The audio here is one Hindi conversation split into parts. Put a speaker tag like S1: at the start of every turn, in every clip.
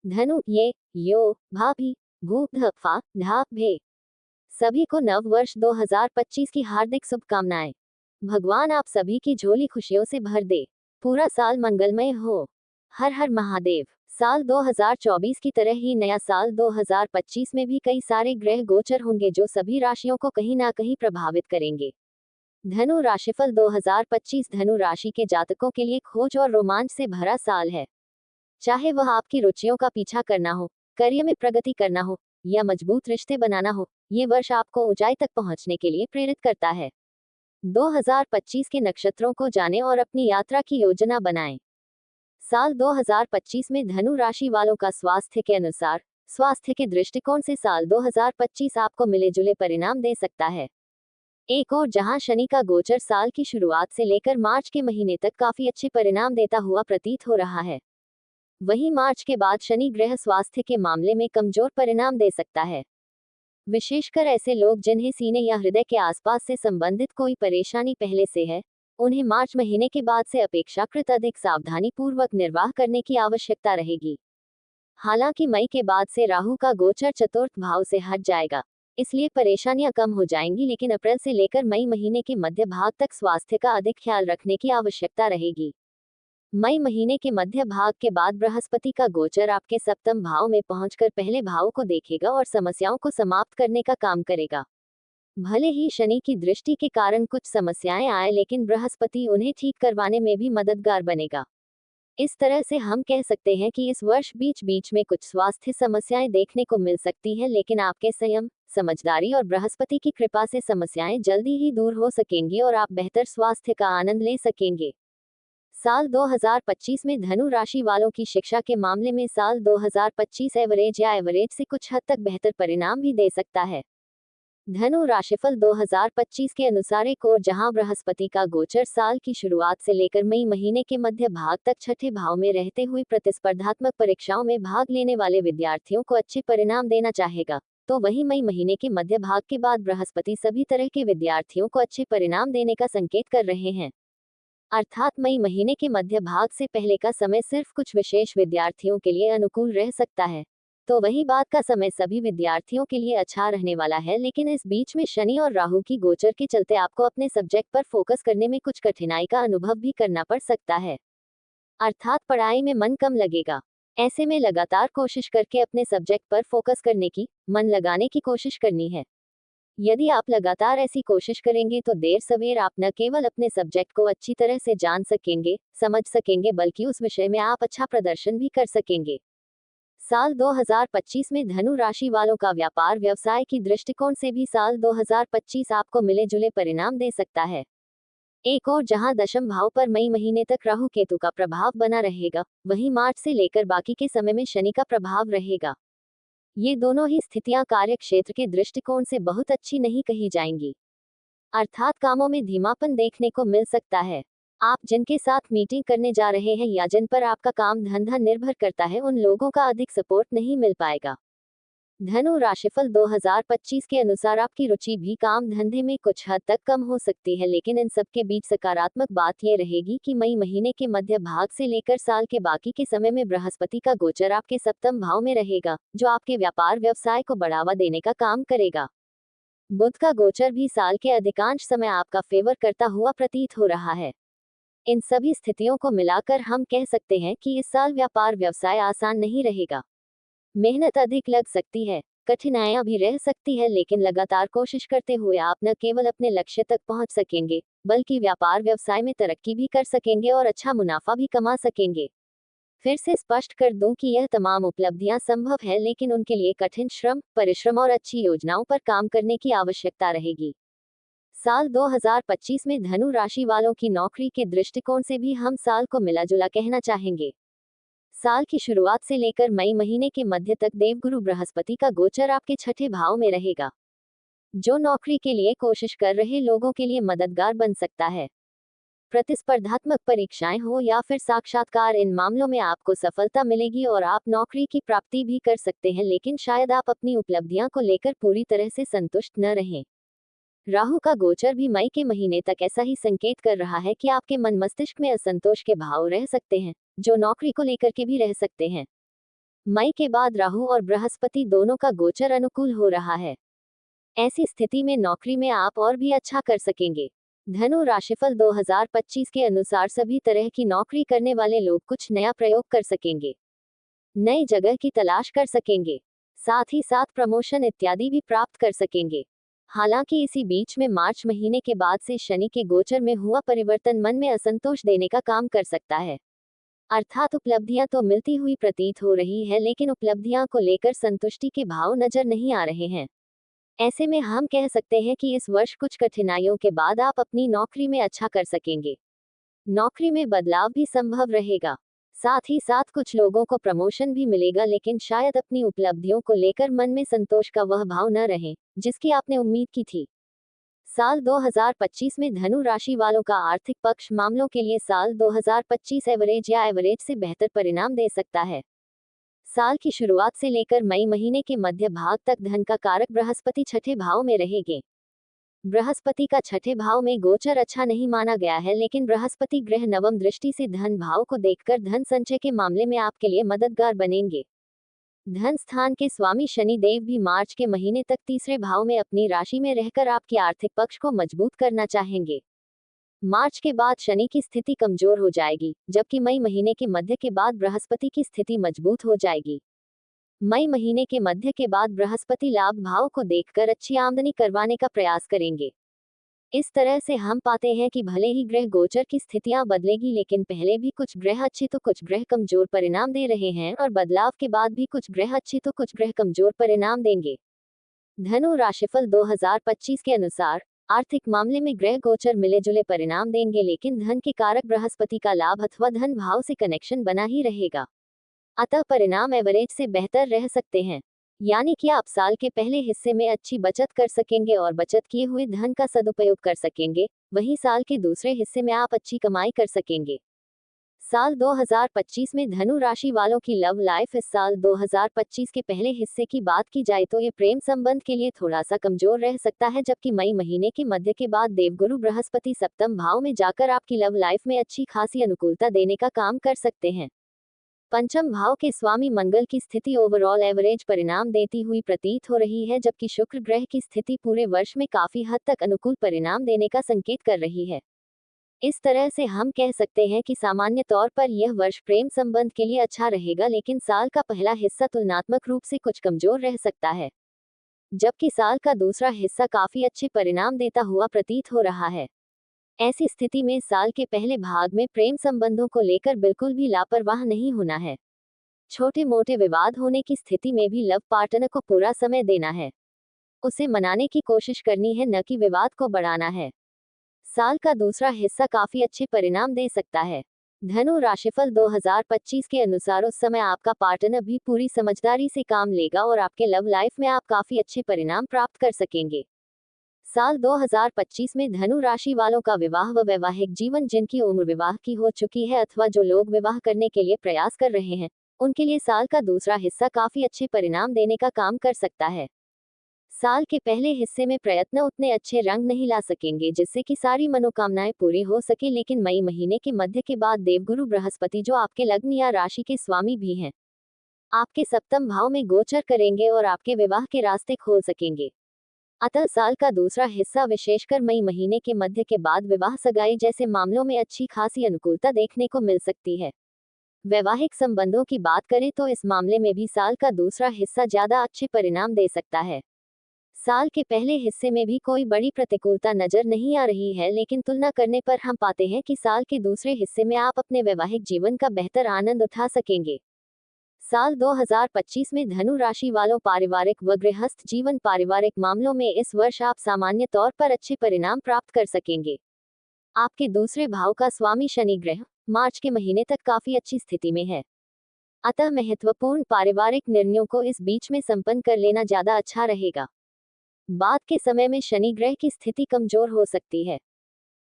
S1: धनु ये यो भाभी भू ध फा धा भे। सभी को नव वर्ष 2025 की हार्दिक शुभकामनाएं। भगवान आप सभी की झोली खुशियों से भर दे, पूरा साल मंगलमय हो। हर हर महादेव। साल 2024 की तरह ही नया साल 2025 में भी कई सारे ग्रह गोचर होंगे जो सभी राशियों को कहीं ना कहीं प्रभावित करेंगे। धनु राशिफल 2025 धनु राशि के जातकों के लिए खोज और रोमांच से भरा साल है। चाहे वह आपकी रुचियों का पीछा करना हो, करियर में प्रगति करना हो या मजबूत रिश्ते बनाना हो, ये वर्ष आपको ऊंचाई तक पहुंचने के लिए प्रेरित करता है। 2025 के नक्षत्रों को जानें और अपनी यात्रा की योजना बनाएं। साल 2025 में धनु राशि वालों का स्वास्थ्य के अनुसार, स्वास्थ्य के दृष्टिकोण से साल 2025 आपको मिले जुले परिणाम दे सकता है। एक और जहां शनि का गोचर साल की शुरुआत से लेकर मार्च के महीने तक काफी अच्छे परिणाम देता हुआ प्रतीत हो रहा है, वहीं मार्च के बाद शनि ग्रह स्वास्थ्य के मामले में कमजोर परिणाम दे सकता है। विशेषकर ऐसे लोग जिन्हें सीने या हृदय के आसपास से संबंधित कोई परेशानी पहले से है, उन्हें मार्च महीने के बाद से अपेक्षाकृत अधिक सावधानी पूर्वक निर्वाह करने की आवश्यकता रहेगी। हालांकि मई के बाद से राहु का गोचर चतुर्थ भाव से हट जाएगा, इसलिए परेशानियां कम हो जाएंगी, लेकिन अप्रैल से लेकर मई महीने के मध्य भाग तक स्वास्थ्य का अधिक ख्याल रखने की आवश्यकता रहेगी। मई महीने के मध्य भाग के बाद बृहस्पति का गोचर आपके सप्तम भाव में पहुंचकर पहले भाव को देखेगा और समस्याओं को समाप्त करने का काम करेगा। भले ही शनि की दृष्टि के कारण कुछ समस्याएं आए, लेकिन बृहस्पति उन्हें ठीक करवाने में भी मददगार बनेगा। इस तरह से हम कह सकते हैं कि इस वर्ष बीच बीच में कुछ स्वास्थ्य समस्याएं देखने को मिल सकती हैं, लेकिन आपके संयम, समझदारी और बृहस्पति की कृपा से समस्याएं जल्दी ही दूर हो सकेंगी और आप बेहतर स्वास्थ्य का आनंद ले सकेंगे। साल 2025 में धनु राशि वालों की शिक्षा के मामले में साल 2025 एवरेज या एवरेज से कुछ हद तक बेहतर परिणाम भी दे सकता है। धनु राशिफल 2025 के अनुसार एक और जहां बृहस्पति का गोचर साल की शुरुआत से लेकर मई महीने के मध्य भाग तक छठे भाव में रहते हुए प्रतिस्पर्धात्मक परीक्षाओं में भाग लेने वाले विद्यार्थियों को अच्छे परिणाम देना चाहेगा, तो वहीं मई महीने के मध्य भाग के बाद बृहस्पति सभी तरह के विद्यार्थियों को अच्छे परिणाम देने का संकेत कर रहे हैं। अर्थात मई महीने के मध्य भाग से पहले का समय सिर्फ कुछ विशेष विद्यार्थियों के लिए अनुकूल रह सकता है, तो वही बाद का समय सभी विद्यार्थियों के लिए अच्छा रहने वाला है। लेकिन इस बीच में शनि और राहु की गोचर के चलते आपको अपने सब्जेक्ट पर फोकस करने में कुछ कठिनाई का अनुभव भी करना पड़ सकता है, अर्थात पढ़ाई में मन कम लगेगा। ऐसे में लगातार कोशिश करके अपने सब्जेक्ट पर फोकस करने की, मन लगाने की कोशिश करनी है। यदि आप लगातार ऐसी कोशिश करेंगे तो देर सवेर आप न केवल अपने सब्जेक्ट को अच्छी तरह से जान सकेंगे, समझ सकेंगे, बल्कि उस विषय में आप अच्छा प्रदर्शन भी कर सकेंगे। साल 2025 में धनु राशि वालों का व्यापार व्यवसाय की दृष्टिकोण से भी साल 2025 आपको मिले जुले परिणाम दे सकता है। एक और जहां दशम भाव पर मई महीने तक राहु केतु का प्रभाव बना रहेगा, वहीं मार्च से लेकर बाकी के समय में शनि का प्रभाव रहेगा। ये दोनों ही स्थितियां कार्य क्षेत्र के दृष्टिकोण से बहुत अच्छी नहीं कही जाएंगी, अर्थात कामों में धीमापन देखने को मिल सकता है। आप जिनके साथ मीटिंग करने जा रहे हैं या जिन पर आपका काम धंधा निर्भर करता है, उन लोगों का अधिक सपोर्ट नहीं मिल पाएगा। धनु राशिफल 2025 के अनुसार आपकी रुचि भी काम धंधे में कुछ हद तक कम हो सकती है, लेकिन इन सब के बीच सकारात्मक बात यह रहेगी कि मई महीने के मध्य भाग से लेकर साल के बाकी के समय में बृहस्पति का गोचर आपके सप्तम भाव में रहेगा, जो आपके व्यापार व्यवसाय को बढ़ावा देने का काम करेगा। बुध का गोचर भी साल के अधिकांश समय आपका फेवर करता हुआ प्रतीत हो रहा है। इन सभी स्थितियों को मिलाकर हम कह सकते हैं कि इस साल व्यापार व्यवसाय आसान नहीं रहेगा। मेहनत अधिक लग सकती है, कठिनाइयां भी रह सकती है, लेकिन लगातार कोशिश करते हुए आप न केवल अपने लक्ष्य तक पहुंच सकेंगे, बल्कि व्यापार व्यवसाय में तरक्की भी कर सकेंगे और अच्छा मुनाफा भी कमा सकेंगे। फिर से स्पष्ट कर दूं कि यह तमाम उपलब्धियां संभव है, लेकिन उनके लिए कठिन श्रम, परिश्रम और अच्छी योजनाओं पर काम करने की आवश्यकता रहेगी। साल 2025 में धनु राशि वालों की नौकरी के दृष्टिकोण से भी हम साल को मिला जुला कहना चाहेंगे। साल की शुरुआत से लेकर मई महीने के मध्य तक देवगुरु बृहस्पति का गोचर आपके छठे भाव में रहेगा, जो नौकरी के लिए कोशिश कर रहे लोगों के लिए मददगार बन सकता है। प्रतिस्पर्धात्मक परीक्षाएं हो या फिर साक्षात्कार, इन मामलों में आपको सफलता मिलेगी और आप नौकरी की प्राप्ति भी कर सकते हैं, लेकिन शायद आप अपनी उपलब्धियां को लेकर पूरी तरह से संतुष्ट न रहें। राहु का गोचर भी मई के महीने तक ऐसा ही संकेत कर रहा है कि आपके मन मस्तिष्क में असंतोष के भाव रह सकते हैं, जो नौकरी को लेकर के भी रह सकते हैं। मई के बाद राहु और बृहस्पति दोनों का गोचर अनुकूल हो रहा है। ऐसी स्थिति में नौकरी में आप और भी अच्छा कर सकेंगे। धनु राशिफल 2025 के अनुसार सभी तरह की नौकरी करने वाले लोग कुछ नया प्रयोग कर सकेंगे, नई जगह की तलाश कर सकेंगे, साथ ही साथ प्रमोशन इत्यादि भी प्राप्त कर सकेंगे। हालांकि इसी बीच में मार्च महीने के बाद से शनि के गोचर में हुआ परिवर्तन मन में असंतोष देने का काम कर सकता है। अर्थात उपलब्धियां तो मिलती हुई प्रतीत हो रही है, लेकिन उपलब्धियां को लेकर संतुष्टि के भाव नजर नहीं आ रहे हैं। ऐसे में हम कह सकते हैं कि इस वर्ष कुछ कठिनाइयों के बाद आप अपनी नौकरी में अच्छा कर सकेंगे। नौकरी में बदलाव भी संभव रहेगा। साथ ही साथ कुछ लोगों को प्रमोशन भी मिलेगा, लेकिन शायद अपनी उपलब्धियों को लेकर मन में संतोष का वह भाव न रहे जिसकी आपने उम्मीद की थी। साल 2025 में धनु राशि वालों का आर्थिक पक्ष मामलों के लिए साल 2025 एवरेज या एवरेज से बेहतर परिणाम दे सकता है। साल की शुरुआत से लेकर मई महीने के मध्य भाग तक धन का कारक बृहस्पति छठे भाव में रहेंगे। बृहस्पति का छठे भाव में गोचर अच्छा नहीं माना गया है, लेकिन बृहस्पति ग्रह नवम दृष्टि से धन भाव को देखकर धन संचय के मामले में आपके लिए मददगार बनेंगे। धन स्थान के स्वामी शनि देव भी मार्च के महीने तक तीसरे भाव में अपनी राशि में रहकर आपके आर्थिक पक्ष को मजबूत करना चाहेंगे। मार्च के बाद शनि की स्थिति कमजोर हो जाएगी, जबकि मई महीने के मध्य के बाद बृहस्पति की स्थिति मजबूत हो जाएगी। मई महीने के मध्य के बाद बृहस्पति लाभ भाव को देखकर अच्छी आमदनी करवाने का प्रयास करेंगे। इस तरह से हम पाते हैं कि भले ही ग्रह गोचर की स्थितियां बदलेगी, लेकिन पहले भी कुछ ग्रह अच्छे तो कुछ ग्रह कमजोर परिणाम दे रहे हैं, और बदलाव के बाद भी कुछ ग्रह अच्छे तो कुछ ग्रह कमजोर परिणाम देंगे। धनु राशिफल 2025 के अनुसार आर्थिक मामले में ग्रह गोचर मिले जुले परिणाम देंगे, लेकिन धन के कारक बृहस्पति का लाभ अथवा धन भाव से कनेक्शन बना ही रहेगा। अतः परिणाम एवरेज से बेहतर रह सकते हैं। यानी कि आप साल के पहले हिस्से में अच्छी बचत कर सकेंगे और बचत किए हुए धन का सदुपयोग कर सकेंगे, वहीं साल के दूसरे हिस्से में आप अच्छी कमाई कर सकेंगे। साल 2025 में धनु राशि वालों की लव लाइफ। इस साल 2025 के पहले हिस्से की बात की जाए तो ये प्रेम संबंध के लिए थोड़ा सा कमजोर रह सकता है, जबकि मई महीने के मध्य के बाद देवगुरु बृहस्पति सप्तम भाव में जाकर आपकी लव लाइफ में अच्छी खासी अनुकूलता देने का काम कर सकते हैं। पंचम भाव के स्वामी मंगल की स्थिति ओवरऑल एवरेज परिणाम देती हुई प्रतीत हो रही है, जबकि शुक्र ग्रह की स्थिति पूरे वर्ष में काफी हद तक अनुकूल परिणाम देने का संकेत कर रही है। इस तरह से हम कह सकते हैं कि सामान्य तौर पर यह वर्ष प्रेम संबंध के लिए अच्छा रहेगा, लेकिन साल का पहला हिस्सा तुलनात्मक रूप से कुछ कमजोर रह सकता है, जबकि साल का दूसरा हिस्सा काफी अच्छे परिणाम देता हुआ प्रतीत हो रहा है। ऐसी स्थिति में साल के पहले भाग में प्रेम संबंधों को लेकर बिल्कुल भी लापरवाह नहीं होना है। छोटे मोटे विवाद होने की स्थिति में भी लव पार्टनर को पूरा समय देना है, उसे मनाने की कोशिश करनी है, न कि विवाद को बढ़ाना है। साल का दूसरा हिस्सा काफी अच्छे परिणाम दे सकता है। धनु राशिफल 2025 के अनुसार उस समय आपका पार्टनर भी पूरी समझदारी से काम लेगा और आपके लव लाइफ में आप काफी अच्छे परिणाम प्राप्त कर सकेंगे। साल 2025 में धनु राशि वालों का विवाह व वैवाहिक जीवन, जिनकी उम्र विवाह की हो चुकी है अथवा जो लोग विवाह करने के लिए प्रयास कर रहे हैं, उनके लिए साल का दूसरा हिस्सा काफी अच्छे परिणाम देने का काम कर सकता है। साल के पहले हिस्से में प्रयत्न उतने अच्छे रंग नहीं ला सकेंगे जिससे कि सारी मनोकामनाएं पूरी हो सके, लेकिन मई महीने के मध्य के बाद देवगुरु बृहस्पति, जो आपके लग्न या राशि के स्वामी भी हैं, आपके सप्तम भाव में गोचर करेंगे और आपके विवाह के रास्ते खोल सकेंगे। अतः साल का दूसरा हिस्सा विशेषकर मई महीने के मध्य के बाद विवाह सगाई जैसे मामलों में अच्छी खासी अनुकूलता देखने को मिल सकती है। वैवाहिक संबंधों की बात करें तो इस मामले में भी साल का दूसरा हिस्सा ज्यादा अच्छे परिणाम दे सकता है। साल के पहले हिस्से में भी कोई बड़ी प्रतिकूलता नजर नहीं आ रही है, लेकिन तुलना करने पर हम पाते हैं कि साल के दूसरे हिस्से में आप अपने वैवाहिक जीवन का बेहतर आनंद उठा सकेंगे। साल 2025 में धनु राशि वालों पारिवारिक व गृहस्थ जीवन, पारिवारिक मामलों में इस वर्ष आप सामान्य तौर पर अच्छे परिणाम प्राप्त कर सकेंगे। आपके दूसरे भाव का स्वामी शनि ग्रह मार्च के महीने तक काफी अच्छी स्थिति में है, अतः महत्वपूर्ण पारिवारिक निर्णयों को इस बीच में संपन्न कर लेना ज्यादा अच्छा रहेगा। बाद के समय में शनि ग्रह की स्थिति कमजोर हो सकती है,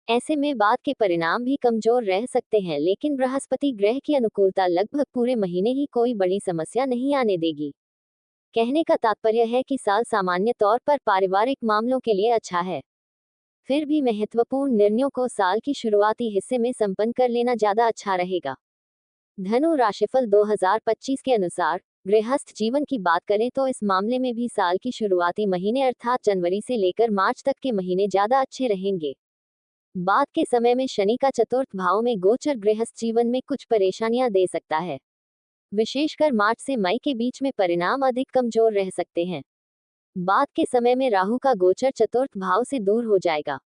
S1: ऐसे में बाद के परिणाम भी कमजोर रह सकते हैं, लेकिन बृहस्पति ग्रह की अनुकूलता लगभग पूरे महीने ही कोई बड़ी समस्या नहीं आने देगी। कहने का तात्पर्य है कि साल सामान्य तौर पर पारिवारिक मामलों के लिए अच्छा है। फिर भी महत्वपूर्ण निर्णयों को साल की शुरुआती हिस्से में संपन्न कर लेना ज्यादा अच्छा रहेगा। धनु राशिफल 2025 के अनुसार गृहस्थ जीवन की बात करें तो इस मामले में भी साल की शुरुआती महीने अर्थात जनवरी से लेकर मार्च तक के महीने ज्यादा अच्छे रहेंगे। बाद के समय में शनि का चतुर्थ भाव में गोचर गृहस्थ जीवन में कुछ परेशानियां दे सकता है। विशेषकर मार्च से मई के बीच में परिणाम अधिक कमजोर रह सकते हैं। बाद के समय में राहु का गोचर चतुर्थ भाव से दूर हो जाएगा,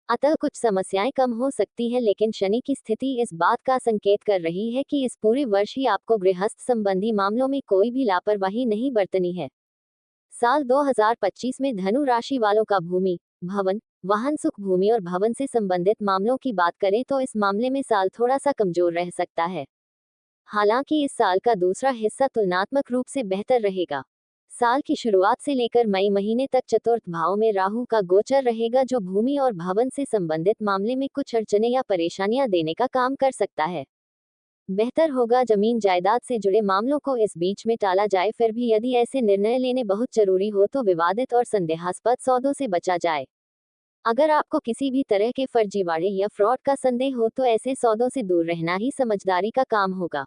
S1: अतः कुछ समस्याएं कम हो सकती हैं, लेकिन शनि की स्थिति इस बात का संकेत कर रही है कि इस पूरे वर्ष ही आपको गृहस्थ संबंधी मामलों में कोई भी लापरवाही नहीं बरतनी है। साल 2025 में धनु राशि वालों का भूमि, भवन, वाहन, सुख, भूमि और भवन से संबंधित मामलों की बात करें तो इस मामले में साल थोड़ा सा कमजोर रह सकता है। हालांकि इस साल का दूसरा हिस्सा तुलनात्मक रूप से बेहतर रहेगा। साल की शुरुआत से लेकर मई महीने तक चतुर्थ भाव में राहु का गोचर रहेगा, जो भूमि और भवन से संबंधित मामले में कुछ अड़चने या परेशानियां देने का काम कर सकता है। बेहतर होगा जमीन जायदाद से जुड़े मामलों को इस बीच में टाला जाए। फिर भी यदि ऐसे निर्णय लेने बहुत जरूरी हो तो विवादित और संदेहास्पद सौदों से बचा जाए। अगर आपको किसी भी तरह के फर्जीवाड़े या फ्रॉड का संदेह हो तो ऐसे सौदों से दूर रहना ही समझदारी का काम होगा।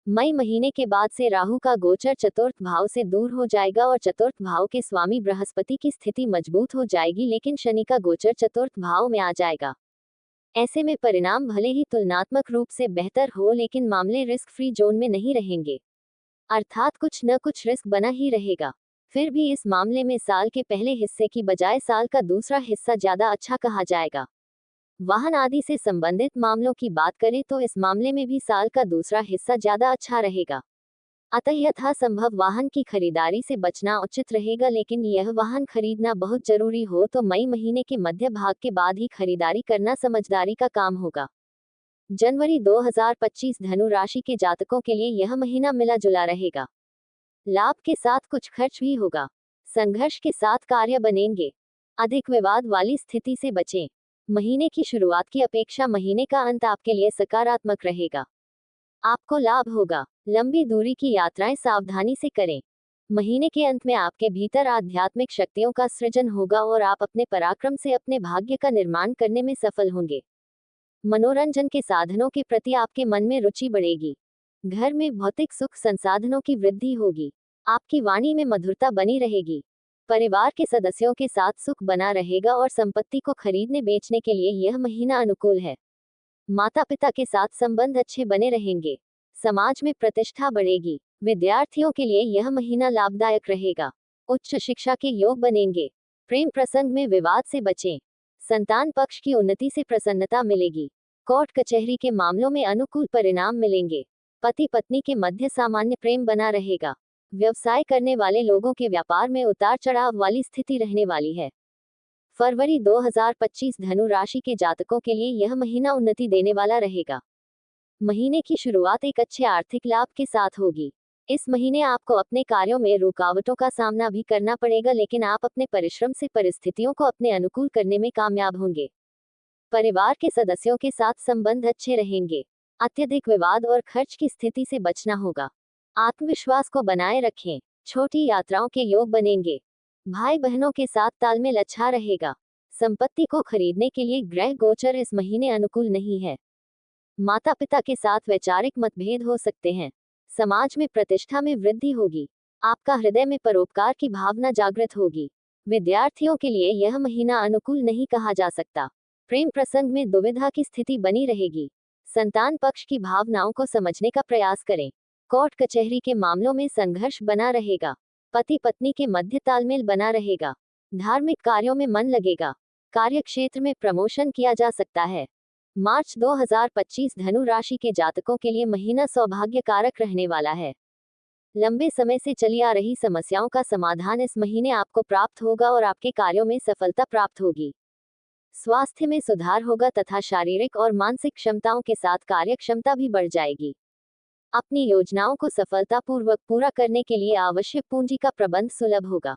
S1: मई महीने के बाद से राहु का गोचर चतुर्थ भाव से दूर हो जाएगा और चतुर्थ भाव के स्वामी बृहस्पति की स्थिति मजबूत हो जाएगी, लेकिन शनि का गोचर चतुर्थ भाव में आ जाएगा। ऐसे में परिणाम भले ही तुलनात्मक रूप से बेहतर हो, लेकिन मामले रिस्क फ्री जोन में नहीं रहेंगे, अर्थात कुछ न कुछ रिस्क बना ही रहेगा। फिर भी इस मामले में साल के पहले हिस्से की बजाय साल का दूसरा हिस्सा ज्यादा अच्छा कहा जाएगा। वाहन आदि से संबंधित मामलों की बात करें तो इस मामले में भी साल का दूसरा हिस्सा ज्यादा अच्छा रहेगा, अतः यथासंभव वाहन की खरीदारी से बचना उचित रहेगा। लेकिन यह वाहन खरीदना बहुत जरूरी हो तो मई महीने के मध्य भाग के बाद ही खरीदारी करना समझदारी का काम होगा। जनवरी 2025 धनु राशि के जातकों के लिए यह महीना मिला जुला रहेगा। लाभ के साथ कुछ खर्च भी होगा। संघर्ष के साथ कार्य बनेंगे। अधिक विवाद वाली स्थिति से बचें। महीने की शुरुआत की अपेक्षा महीने का अंत आपके लिए सकारात्मक रहेगा। आपको लाभ होगा। लंबी दूरी की यात्राएं सावधानी से करें। महीने के अंत में आपके भीतर आध्यात्मिक शक्तियों का सृजन होगा और आप अपने पराक्रम से अपने भाग्य का निर्माण करने में सफल होंगे। मनोरंजन के साधनों के प्रति आपके मन में रुचि बढ़ेगी। घर में भौतिक सुख संसाधनों की वृद्धि होगी। आपकी वाणी में मधुरता बनी रहेगी। परिवार के सदस्यों के साथ सुख बना रहेगा और संपत्ति को खरीदने बेचने के लिए यह महीना अनुकूल है। माता पिता के साथ संबंध अच्छे बने रहेंगे। समाज में प्रतिष्ठा बढ़ेगी। विद्यार्थियों के लिए यह महीना लाभदायक रहेगा। उच्च शिक्षा के योग बनेंगे। प्रेम प्रसंग में विवाद से बचें। संतान पक्ष की उन्नति से प्रसन्नता मिलेगी। कोर्ट कचहरी के मामलों में अनुकूल परिणाम मिलेंगे। पति पत्नी के मध्य सामान्य प्रेम बना रहेगा। व्यवसाय करने वाले लोगों के व्यापार में उतार चढ़ाव वाली स्थिति रहने वाली है। फरवरी 2025 धनु राशि के जातकों के लिए यह महीना उन्नति देने वाला रहेगा। महीने की शुरुआत एक अच्छे आर्थिक लाभ के साथ होगी। इस महीने आपको अपने कार्यों में रुकावटों का सामना भी करना पड़ेगा, लेकिन आप अपने परिश्रम से परिस्थितियों को अपने अनुकूल करने में कामयाब होंगे। परिवार के सदस्यों के साथ संबंध अच्छे रहेंगे। अत्यधिक विवाद और खर्च की स्थिति से बचना होगा। आत्मविश्वास को बनाए रखें। छोटी यात्राओं के योग बनेंगे। भाई बहनों के साथ तालमेल अच्छा रहेगा। संपत्ति को खरीदने के लिए ग्रह गोचर इस महीने अनुकूल नहीं है। माता पिता के साथ वैचारिक मतभेद हो सकते हैं। समाज में प्रतिष्ठा में वृद्धि होगी। आपका हृदय में परोपकार की भावना जागृत होगी। विद्यार्थियों के लिए यह महीना अनुकूल नहीं कहा जा सकता। प्रेम प्रसंग में दुविधा की स्थिति बनी रहेगी। संतान पक्ष की भावनाओं को समझने का प्रयास करें। कोर्ट कचहरी के मामलों में संघर्ष बना रहेगा। पति पत्नी के मध्य तालमेल बना रहेगा। धार्मिक कार्यों में मन लगेगा। कार्य क्षेत्र में प्रमोशन किया जा सकता है। मार्च 2025 धनु राशि के जातकों के लिए महीना सौभाग्य कारक रहने वाला है। लंबे समय से चली आ रही समस्याओं का समाधान इस महीने आपको प्राप्त होगा और आपके कार्यों में सफलता प्राप्त होगी। स्वास्थ्य में सुधार होगा तथा शारीरिक और मानसिक क्षमताओं के साथ कार्य क्षमता भी बढ़ जाएगी। अपनी योजनाओं को सफलतापूर्वक पूरा करने के लिए आवश्यक पूंजी का प्रबंध सुलभ होगा।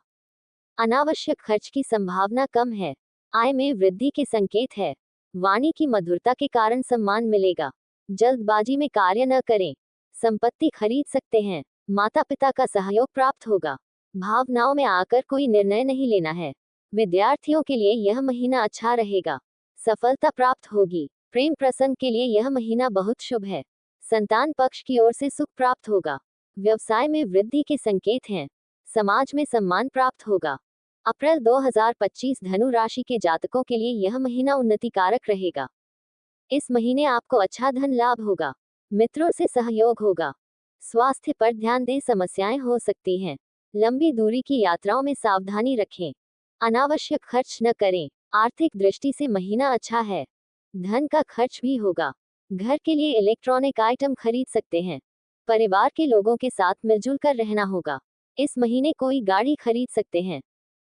S1: अनावश्यक खर्च की संभावना कम है। आय में वृद्धि के संकेत है। वाणी की मधुरता के कारण सम्मान मिलेगा। जल्दबाजी में कार्य न करें। संपत्ति खरीद सकते हैं। माता पिता का सहयोग प्राप्त होगा। भावनाओं में आकर कोई निर्णय नहीं लेना है। विद्यार्थियों के लिए यह महीना अच्छा रहेगा। सफलता प्राप्त होगी। प्रेम प्रसंग के लिए यह महीना बहुत शुभ है। संतान पक्ष की ओर से सुख प्राप्त होगा। व्यवसाय में वृद्धि के संकेत हैं। समाज में सम्मान प्राप्त होगा। अप्रैल 2025 धनु राशि के जातकों के लिए यह महीना उन्नति कारक रहेगा। इस महीने आपको अच्छा धन लाभ होगा। मित्रों से सहयोग होगा। स्वास्थ्य पर ध्यान दें, समस्याएं हो सकती हैं। लंबी दूरी की यात्राओं में सावधानी रखें। अनावश्यक खर्च न करें। आर्थिक दृष्टि से महीना अच्छा है। धन का खर्च भी होगा। घर के लिए इलेक्ट्रॉनिक आइटम खरीद सकते हैं। परिवार के लोगों के साथ मिलजुल कर रहना होगा। इस महीने कोई गाड़ी खरीद सकते हैं।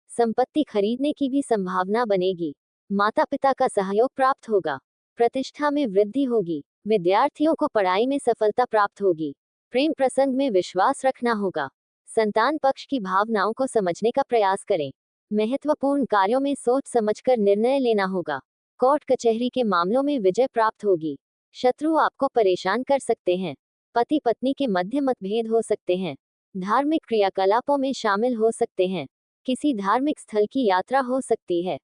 S1: संपत्ति खरीदने की भी संभावना बनेगी। माता पिता का सहयोग प्राप्त होगा। प्रतिष्ठा में वृद्धि होगी। विद्यार्थियों को पढ़ाई में सफलता प्राप्त होगी। प्रेम प्रसंग में विश्वास रखना होगा। संतान पक्ष की भावनाओं को समझने का प्रयास करें। महत्वपूर्ण कार्यों में सोच समझकर निर्णय लेना होगा। कोर्ट कचहरी के मामलों में विजय प्राप्त होगी। शत्रु आपको परेशान कर सकते हैं। पति पत्नी के मध्य मतभेद हो सकते हैं। धार्मिक क्रियाकलापों में शामिल हो सकते हैं। किसी धार्मिक स्थल की यात्रा हो सकती है।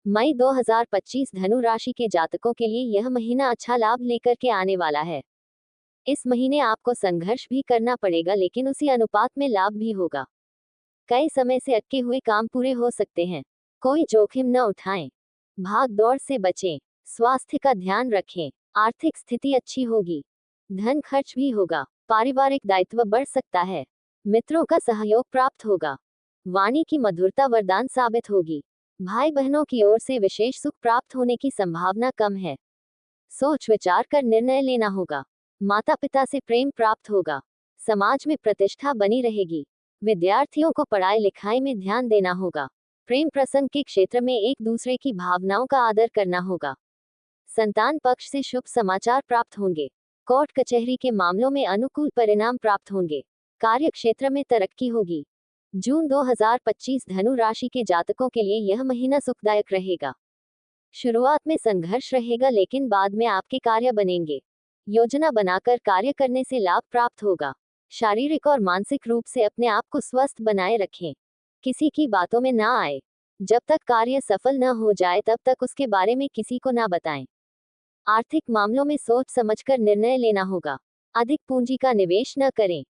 S1: मई 2025 धनु राशि के जातकों के लिए यह महीना अच्छा लाभ लेकर के आने वाला है। इस महीने आपको संघर्ष भी करना पड़ेगा, लेकिन उसी अनुपात में लाभ भी होगा। कई समय से अटके हुए काम पूरे हो सकते हैं। कोई जोखिम न उठाएं। भाग दौड़ से बचें। स्वास्थ्य का ध्यान रखें। आर्थिक स्थिति अच्छी होगी। धन खर्च भी होगा। पारिवारिक दायित्व बढ़ सकता है। मित्रों का सहयोग प्राप्त होगा। वाणी की मधुरता वरदान साबित होगी। भाई बहनों की ओर से विशेष सुख प्राप्त होने की संभावना कम है। सोच विचार कर निर्णय लेना होगा। माता पिता से प्रेम प्राप्त होगा। समाज में प्रतिष्ठा बनी रहेगी। विद्यार्थियों को पढ़ाई लिखाई में ध्यान देना होगा। प्रेम प्रसंग के क्षेत्र में एक दूसरे की भावनाओं का आदर करना होगा। संतान पक्ष से शुभ समाचार प्राप्त होंगे। कोर्ट कचहरी के मामलों में अनुकूल परिणाम प्राप्त होंगे। कार्य क्षेत्र में तरक्की होगी। जून 2025 धनु राशि के जातकों के लिए यह महीना सुखदायक रहेगा। शुरुआत में संघर्ष रहेगा, लेकिन बाद में आपके कार्य बनेंगे। योजना बनाकर कार्य करने से लाभ प्राप्त होगा। शारीरिक और मानसिक रूप से अपने आप को स्वस्थ बनाए रखें। किसी की बातों में ना आए। जब तक कार्य सफल न हो जाए तब तक उसके बारे में किसी को ना बताएं। आर्थिक मामलों में सोच समझकर निर्णय लेना होगा। अधिक पूंजी का निवेश न करें।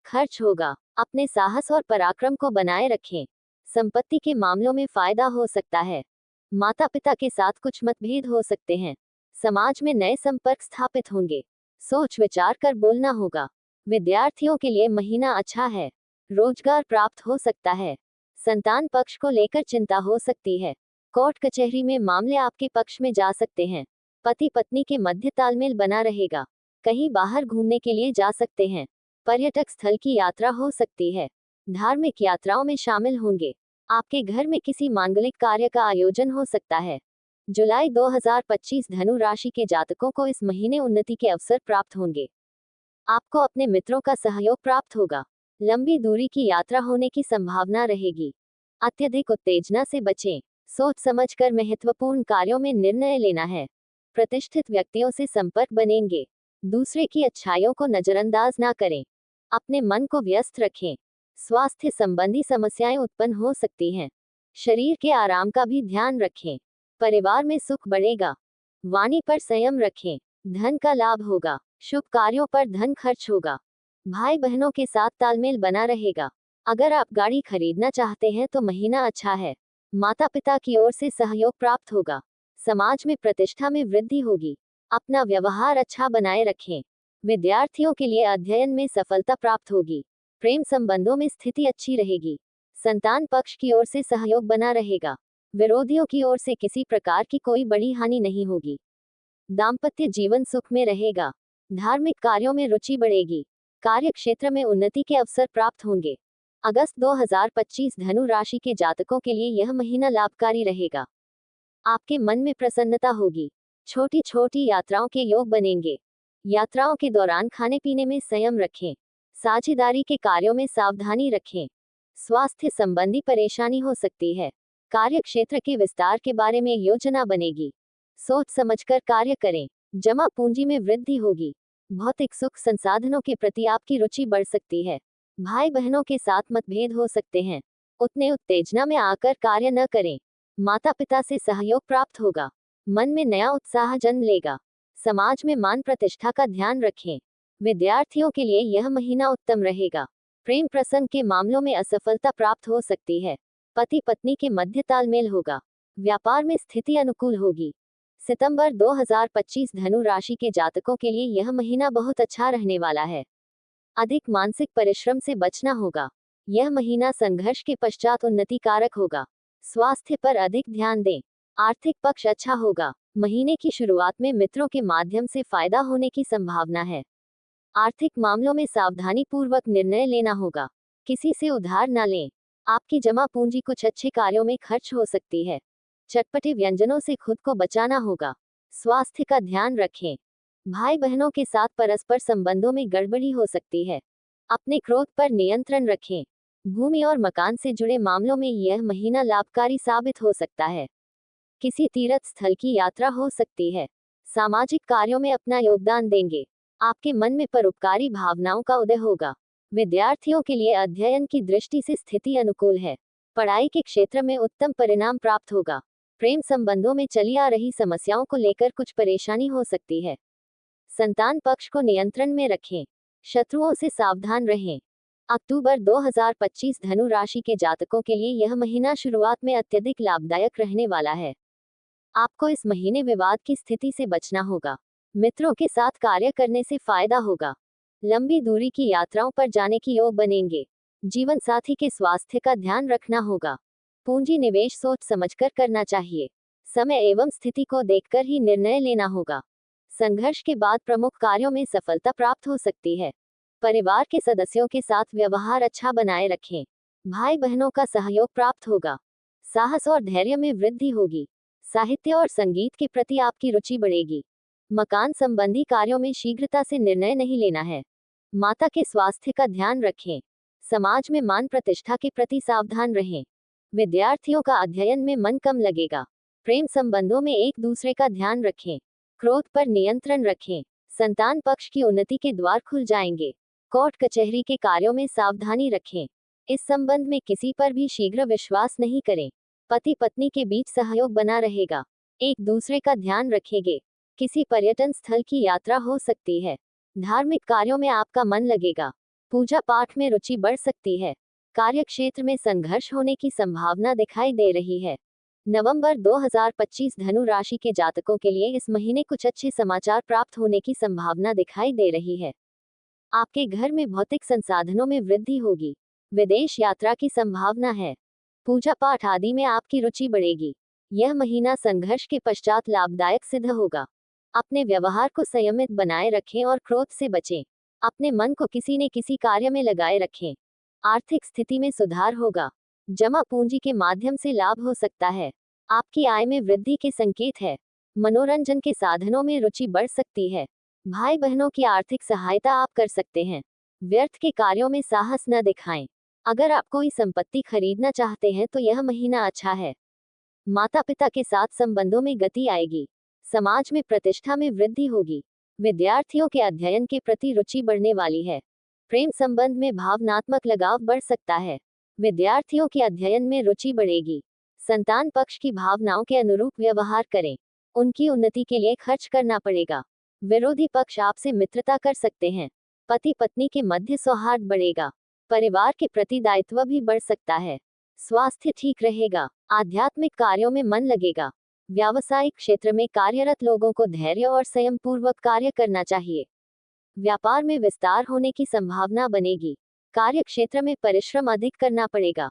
S1: खर्च होगा। अपने साहस और पराक्रम को बनाए रखें। संपत्ति के मामलों में फायदा हो सकता है। माता पिता के साथ कुछ मतभेद हो सकते हैं। समाज में नए संपर्क स्थापित होंगे। सोच विचार कर बोलना होगा। विद्यार्थियों के लिए महीना अच्छा है। रोजगार प्राप्त हो सकता है। संतान पक्ष को लेकर चिंता हो सकती है। कोर्ट कचहरी में मामले आपके पक्ष में जा सकते हैं। पति पत्नी के मध्य तालमेल बना रहेगा। कहीं बाहर घूमने के लिए जा सकते हैं। पर्यटक स्थल की यात्रा हो सकती है। धार्मिक यात्राओं में शामिल होंगे। आपके घर में किसी मांगलिक कार्य का आयोजन हो सकता है। जुलाई 2025 धनु राशि के जातकों को इस महीने उन्नति के अवसर प्राप्त होंगे। आपको अपने मित्रों का सहयोग प्राप्त होगा। लंबी दूरी की यात्रा होने की संभावना रहेगी। अत्यधिक उत्तेजना से बचें। सोच समझकर महत्वपूर्ण कार्यों में निर्णय लेना है। प्रतिष्ठित व्यक्तियों से संपर्क बनेंगे। दूसरे की अच्छाइयों को नजरअंदाज ना करें। अपने मन को व्यस्त रखें। स्वास्थ्य संबंधी समस्याएं उत्पन्न हो सकती हैं। शरीर के आराम का भी ध्यान रखें। परिवार में सुख बढ़ेगा। वाणी पर संयम रखें। धन का लाभ होगा। शुभ कार्यों पर धन खर्च होगा। भाई बहनों के साथ तालमेल बना रहेगा। अगर आप गाड़ी खरीदना चाहते हैं तो महीना अच्छा है। माता पिता की ओर से सहयोग प्राप्त होगा। समाज में प्रतिष्ठा में वृद्धि होगी। अपना व्यवहार अच्छा बनाए रखें। विद्यार्थियों के लिए अध्ययन में सफलता प्राप्त होगी। प्रेम संबंधों में स्थिति अच्छी रहेगी। संतान पक्ष की ओर से सहयोग बना रहेगा। विरोधियों की ओर से किसी प्रकार की कोई बड़ी हानि नहीं होगी। दाम्पत्य जीवन सुख में रहेगा। धार्मिक कार्यों में रुचि बढ़ेगी। कार्य क्षेत्र में उन्नति के अवसर प्राप्त होंगे। अगस्त 2025 धनु राशि के जातकों के लिए यह महीना लाभकारी रहेगा। आपके मन में प्रसन्नता होगी। छोटी छोटी यात्राओं के योग बनेंगे। यात्राओं के दौरान खाने पीने में संयम रखें। साझेदारी के कार्यों में सावधानी रखें। स्वास्थ्य संबंधी परेशानी हो सकती है। कार्य क्षेत्र के विस्तार के बारे में योजना बनेगी। सोच समझकर कार्य करें। जमा पूंजी में वृद्धि होगी। भौतिक सुख संसाधनों के प्रति आपकी रुचि बढ़ सकती है। भाई बहनों के साथ मतभेद हो सकते हैं। उतने उत्तेजना में आकर कार्य न करें। माता पिता से सहयोग प्राप्त होगा। मन में नया उत्साह जन्म लेगा। समाज में मान प्रतिष्ठा का ध्यान रखें। विद्यार्थियों के लिए यह महीना उत्तम रहेगा। प्रेम प्रसंग के मामलों में असफलता प्राप्त हो सकती है। पति पत्नी के मध्य तालमेल होगा। व्यापार में स्थिति अनुकूल होगी। सितंबर 2025 धनु राशि के जातकों के लिए यह महीना बहुत अच्छा रहने वाला है। अधिक मानसिक परिश्रम से बचना होगा। यह महीना संघर्ष के पश्चात उन्नति कारक होगा। स्वास्थ्य पर अधिक ध्यान दें। आर्थिक पक्ष अच्छा होगा। महीने की शुरुआत में मित्रों के माध्यम से फायदा होने की संभावना है। आर्थिक मामलों में सावधानी पूर्वक निर्णय लेना होगा। किसी से उधार न लें। आपकी जमा पूंजी कुछ अच्छे कार्यों में खर्च हो सकती है। चटपटे व्यंजनों से खुद को बचाना होगा। स्वास्थ्य का ध्यान रखें। भाई बहनों के साथ परस्पर संबंधों में गड़बड़ी हो सकती है। अपने क्रोध पर नियंत्रण रखें। भूमि और मकान से जुड़े मामलों में यह महीना लाभकारी साबित हो सकता है। किसी तीर्थ स्थल की यात्रा हो सकती है। सामाजिक कार्यों में अपना योगदान देंगे। आपके मन में परोपकारी भावनाओं का उदय होगा। विद्यार्थियों के लिए अध्ययन की दृष्टि से स्थिति अनुकूल है। पढ़ाई के क्षेत्र में उत्तम परिणाम प्राप्त होगा। प्रेम संबंधों में चली आ रही समस्याओं को लेकर कुछ परेशानी हो सकती है। संतान पक्ष को नियंत्रण में रखें। शत्रुओं से सावधान रहें। अक्टूबर 2025 धनु राशि के जातकों के लिए यह महीना शुरुआत में अत्यधिक लाभदायक रहने वाला है। आपको इस महीने विवाद की स्थिति से बचना होगा। मित्रों के साथ कार्य करने से फायदा होगा। लंबी दूरी की यात्राओं पर जाने की योग बनेंगे। जीवन साथी के स्वास्थ्य का ध्यान रखना होगा। पूंजी निवेश सोच समझकर करना चाहिए। समय एवं स्थिति को देखकर ही निर्णय लेना होगा। संघर्ष के बाद प्रमुख कार्यों में सफलता प्राप्त हो सकती है। परिवार के सदस्यों के साथ व्यवहार अच्छा बनाए रखें। भाई बहनों का सहयोग प्राप्त होगा। साहस और धैर्य में वृद्धि होगी। साहित्य और संगीत के प्रति आपकी रुचि बढ़ेगी। मकान संबंधी कार्यों में शीघ्रता से निर्णय नहीं लेना है। माता के स्वास्थ्य का ध्यान रखें। समाज में मान प्रतिष्ठा के प्रति सावधान रहें। विद्यार्थियों का अध्ययन में मन कम लगेगा। प्रेम संबंधों में एक दूसरे का ध्यान रखें। क्रोध पर नियंत्रण रखें। संतान पक्ष की उन्नति के द्वार खुल जाएंगे। कोर्ट कचहरी के कार्यों में सावधानी रखें। इस संबंध में किसी पर भी शीघ्र विश्वास नहीं करें। पति पत्नी के बीच सहयोग बना रहेगा। एक दूसरे का ध्यान रखेंगे। किसी पर्यटन स्थल की यात्रा हो सकती है। धार्मिक कार्यों में आपका मन लगेगा। पूजा पाठ में रुचि बढ़ सकती है। कार्य क्षेत्र में संघर्ष होने की संभावना दिखाई दे रही है। नवंबर 2025 धनु राशि के जातकों के लिए इस महीने कुछ अच्छे समाचार प्राप्त होने की संभावना दिखाई दे रही है। आपके घर में भौतिक संसाधनों में वृद्धि होगी। विदेश यात्रा की संभावना है। पूजा पाठ आदि में आपकी रुचि बढ़ेगी। यह महीना संघर्ष के पश्चात लाभदायक सिद्ध होगा। अपने व्यवहार को संयमित बनाए रखें और क्रोध से बचें। अपने मन को किसी न किसी कार्य में लगाए रखें। आर्थिक स्थिति में सुधार होगा। जमा पूंजी के माध्यम से लाभ हो सकता है। आपकी आय में वृद्धि के संकेत है। मनोरंजन के साधनों में रुचि बढ़ सकती है। भाई बहनों की आर्थिक सहायता आप कर सकते हैं। व्यर्थ के कार्यों में साहस न दिखाएं। अगर आप कोई संपत्ति खरीदना चाहते हैं तो यह महीना अच्छा है। माता पिता के साथ संबंधों में गति आएगी। समाज में प्रतिष्ठा में वृद्धि होगी। विद्यार्थियों के अध्ययन के प्रति रुचि बढ़ने वाली है। प्रेम संबंध में भावनात्मक लगाव बढ़ सकता है। विद्यार्थियों के अध्ययन में रुचि बढ़ेगी। संतान पक्ष की भावनाओं के अनुरूप व्यवहार करें। उनकी उन्नति के लिए खर्च करना पड़ेगा। विरोधी पक्ष आपसे मित्रता कर सकते हैं। पति पत्नी के मध्य सौहार्द बढ़ेगा। परिवार के प्रति दायित्व भी बढ़ सकता है। स्वास्थ्य ठीक रहेगा। आध्यात्मिक कार्यों में मन लगेगा। व्यावसायिक क्षेत्र में कार्यरत लोगों को धैर्य और संयम पूर्वक कार्य करना चाहिए। व्यापार में विस्तार होने की संभावना बनेगी। कार्य क्षेत्र में परिश्रम अधिक करना पड़ेगा।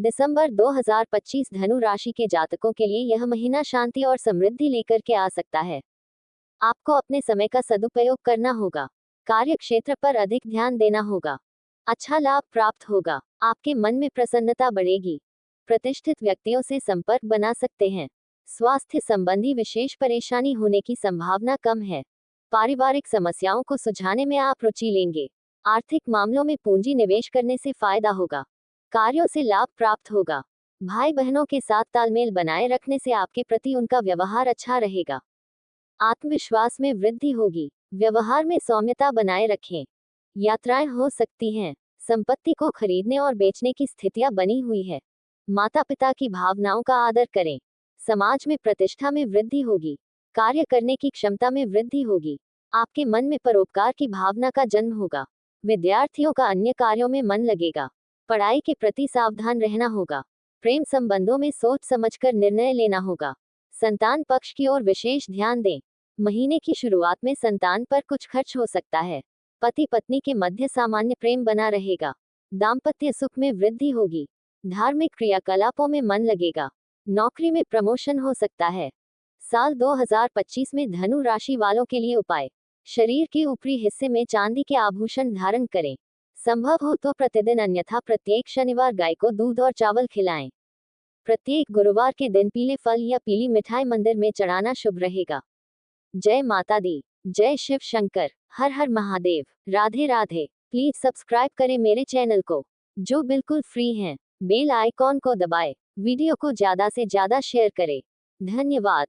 S1: दिसंबर 2025 धनु राशि के जातकों के लिए यह महीना शांति और समृद्धि लेकर के आ सकता है। आपको अपने समय का सदुपयोग करना होगा। कार्य क्षेत्र पर अधिक ध्यान देना होगा। अच्छा लाभ प्राप्त होगा। आपके मन में प्रसन्नता बढ़ेगी। प्रतिष्ठित व्यक्तियों से संपर्क बना सकते हैं। स्वास्थ्य संबंधी विशेष परेशानी होने की संभावना कम है। पारिवारिक समस्याओं को सुलझाने में आप रुचि लेंगे। आर्थिक मामलों में पूंजी निवेश करने से फायदा होगा। कार्यों से लाभ प्राप्त होगा। भाई बहनों के साथ तालमेल बनाए रखने से आपके प्रति उनका व्यवहार अच्छा रहेगा। आत्मविश्वास में वृद्धि होगी। व्यवहार में सौम्यता बनाए रखें। यात्राएं हो सकती हैं। संपत्ति को खरीदने और बेचने की स्थितियां बनी हुई है। माता पिता की भावनाओं का आदर करें। समाज में प्रतिष्ठा में वृद्धि होगी। कार्य करने की क्षमता में वृद्धि होगी। आपके मन में परोपकार की भावना का जन्म होगा। विद्यार्थियों का अन्य कार्यों में मन लगेगा। पढ़ाई के प्रति सावधान रहना होगा। प्रेम संबंधों में सोच समझकर निर्णय लेना होगा। संतान पक्ष की ओर विशेष ध्यान दें। महीने की शुरुआत में संतान पर कुछ खर्च हो सकता है। पति पत्नी के मध्य सामान्य प्रेम बना रहेगा। दाम्पत्य सुख में वृद्धि होगी। धार्मिक क्रियाकलापों में मन लगेगा। नौकरी में प्रमोशन हो सकता है। साल 2025 में धनु राशि वालों के लिए उपाय। शरीर के ऊपरी हिस्से में चांदी के आभूषण धारण करें। संभव हो तो प्रतिदिन, अन्यथा प्रत्येक शनिवार गाय को दूध और चावल खिलाएं। प्रत्येक गुरुवार के दिन पीले फल या पीली मिठाई मंदिर में चढ़ाना शुभ रहेगा। जय माता दी। जय शिव शंकर। हर हर महादेव। राधे राधे। प्लीज सब्सक्राइब करें मेरे चैनल को, जो बिल्कुल फ्री हैं। बेल आइकॉन को दबाएं। वीडियो को ज्यादा से ज्यादा शेयर करें। धन्यवाद।